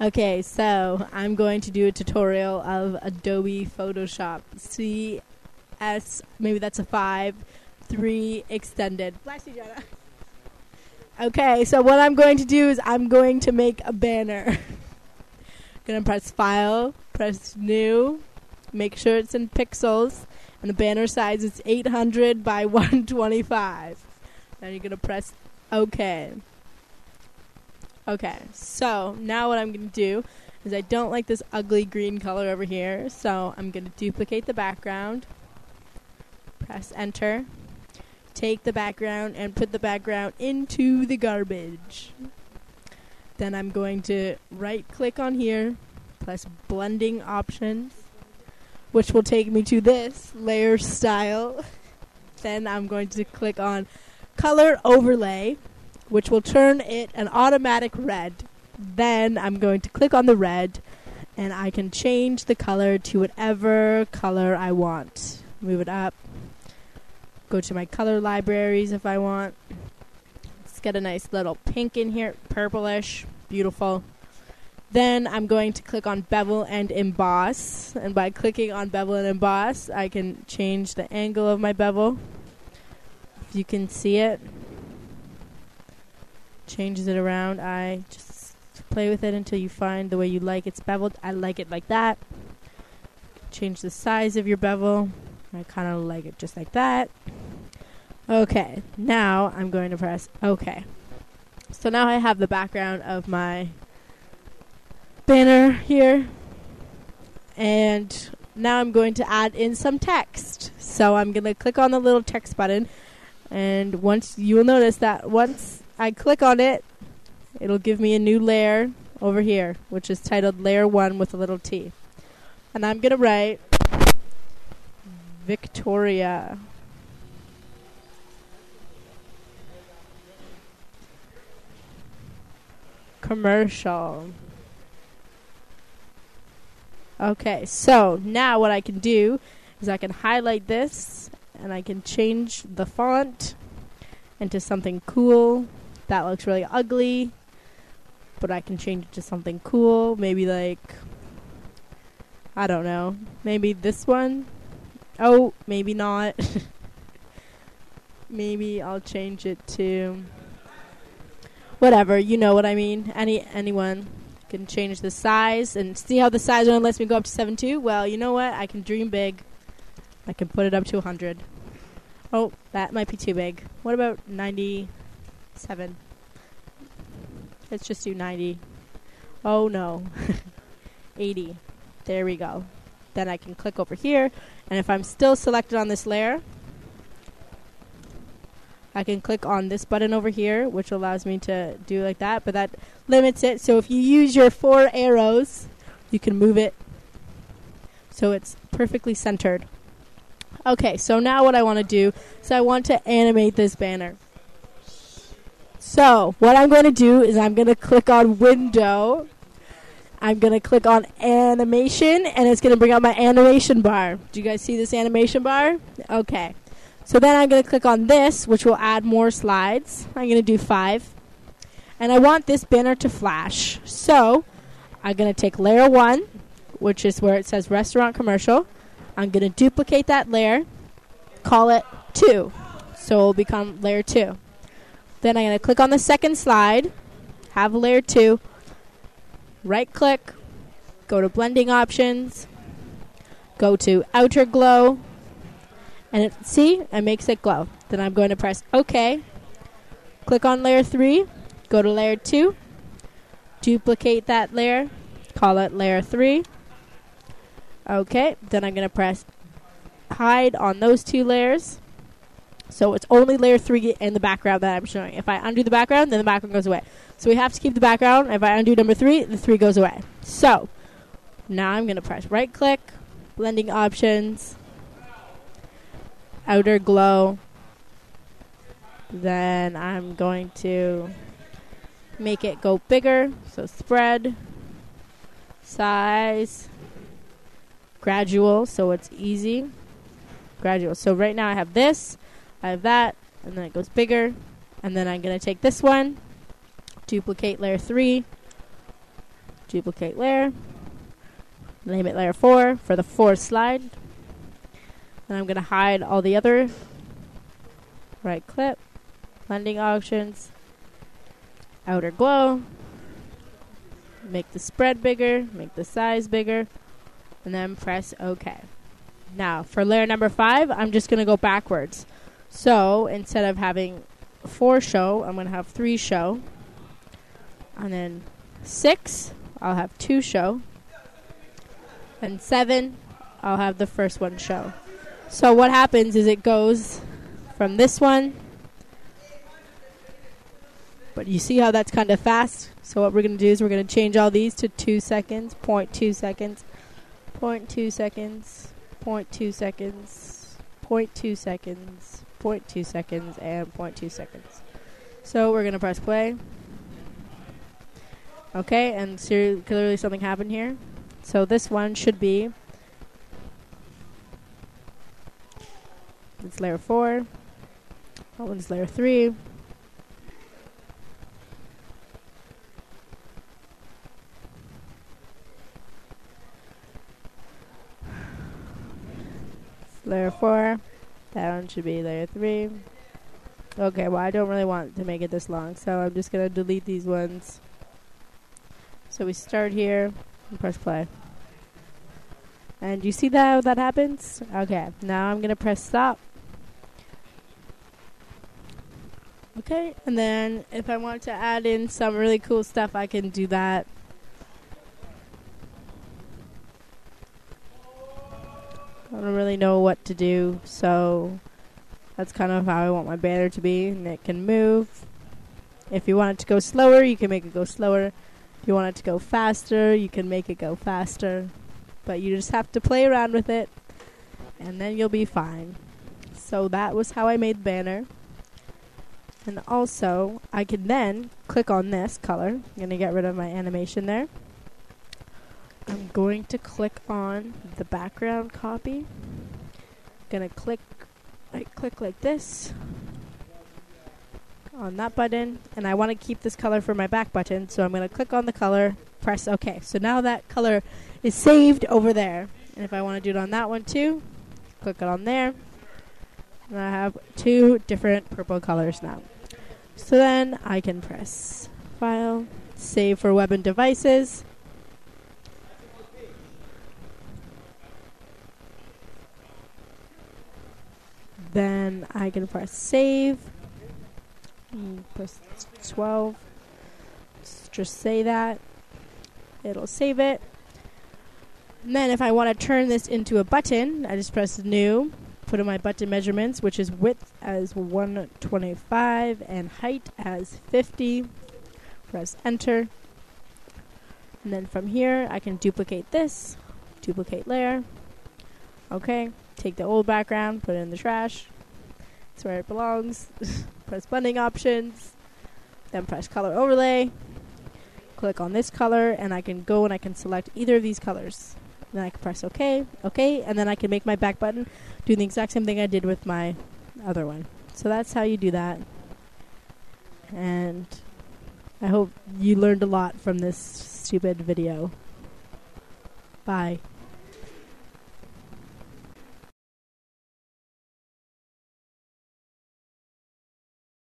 Okay, so I'm going to do a tutorial of Adobe Photoshop CS, maybe that's a 5, 3 extended. Bless you, Jenna. Okay, so what I'm going to do is I'm going to make a banner. Gonna press File, press New, make sure it's in pixels, and the banner size is 800 by 125. Then you're gonna press OK. Okay, so now what I'm going to do is I don't like this ugly green color over here, so I'm going to duplicate the background, press enter, take the background and put the background into the garbage. Then I'm going to right click on here, press blending options, which will take me to this layer style. Then I'm going to click on color overlay, which will turn it an automatic red. Then I'm going to click on the red, and I can change the color to whatever color I want. Move it up. Go to my color libraries if I want. Let's get a nice little pink in here, purplish, beautiful. Then I'm going to click on bevel and emboss, and by clicking on bevel and emboss, I can change the angle of my bevel. If you can see it. Changes it around. I just play with it until you find the way you like it's beveled. I like it like that. Change the size of your bevel. I kind of like it just like that. Okay, now I'm going to press OK. So now I have the background of my banner here. And now I'm going to add in some text. So I'm going to click on the little text button. And once you will notice that once I click on it, it'll give me a new layer over here, which is titled Layer 1 with a little t. And I'm going to write Victoria. Commercial. Okay, so now what I can do is I can highlight this and I can change the font into something cool. That looks really ugly, but I can change it to something cool. Maybe like, I don't know, maybe this one. Oh, maybe not. Maybe I'll change it to whatever, you know what I mean. Anyone can change the size, and see how the size only lets me go up to 7.2? Well, you know what? I can dream big. I can put it up to 100. Oh, that might be too big. What about 97? Let's just do 90. Oh no. 80. There we go. Then I can click over here, and if I'm still selected on this layer, I can click on this button over here, which allows me to do like that, but that limits it. So if you use your 4 arrows, you can move it so it's perfectly centered. Okay, so now what I want to do is I want to animate this banner. So what I'm going to do is I'm going to click on Window. I'm going to click on Animation, and it's going to bring up my animation bar. Do you guys see this animation bar? Okay. So then I'm going to click on this, which will add more slides. I'm going to do 5. And I want this banner to flash. So I'm going to take layer 1, which is where it says Restaurant Commercial. I'm going to duplicate that layer, call it 2. So it will become layer 2. Then I'm going to click on the second slide, have layer 2, right click, go to blending options, go to outer glow, and it makes it glow. Then I'm going to press OK, click on layer 3, go to layer 2, duplicate that layer, call it layer 3. Okay, then I'm going to press hide on those 2 layers. So it's only layer 3 in the background that I'm showing. If I undo the background, then the background goes away. So we have to keep the background. If I undo number 3, the 3 goes away. So now I'm going to press right click, blending options, outer glow. Then I'm going to make it go bigger. So spread, size, gradual, so it's easy. Gradual. So right now I have this, I have that, and then it goes bigger. And then I'm going to take this one, duplicate layer 3, duplicate layer, name it layer 4 for the 4 slide. And I'm going to hide all the other. Right click, blending options, outer glow, make the spread bigger, make the size bigger, and then press OK. Now, for layer number 5, I'm just going to go backwards. So, instead of having 4 show, I'm going to have 3 show. And then 6, I'll have 2 show. And 7, I'll have the first one show. So what happens is it goes from this one. But you see how that's kind of fast? So what we're going to do is we're going to change all these to 2 seconds, 0.2 seconds, 0.2 seconds, 0.2 seconds, 0.2 seconds, 0.2 seconds, and 0.2 seconds. So we're going to press play. Okay, and clearly something happened here. So this one should be, it's layer 4. That one's layer 3. Layer 4. That one should be layer 3. Okay, well, I don't really want to make it this long, so I'm just going to delete these ones. So we start here and press play. And you see that how that happens? Okay, now I'm going to press stop. Okay, and then if I want to add in some really cool stuff, I can do that. I don't really know what to do, so that's kind of how I want my banner to be, and it can move. If you want it to go slower, you can make it go slower. If you want it to go faster, you can make it go faster. But you just have to play around with it, and then you'll be fine. So that was how I made the banner. And also, I can then click on this color. I'm going to get rid of my animation there. I'm going to click on the background copy. I'm going to click like this on that button, and I want to keep this color for my back button, so I'm going to click on the color, press OK. So now that color is saved over there. And if I want to do it on that one too, click it on there. And I have 2 different purple colors now. So then I can press File, Save for Web and Devices. Then I can press Save. Press 12. Just say that. It'll save it. And then if I want to turn this into a button, I just press New. Put in my button measurements, which is width as 125 and height as 50. Press Enter. And then from here, I can duplicate this. Duplicate layer. Okay. Take the old background, put it in the trash. It's where it belongs. Press blending options. Then press color overlay. Click on this color, and I can go and I can select either of these colors. Then I can press OK, OK, and then I can make my back button do the exact same thing I did with my other one. So that's how you do that. And I hope you learned a lot from this stupid video. Bye.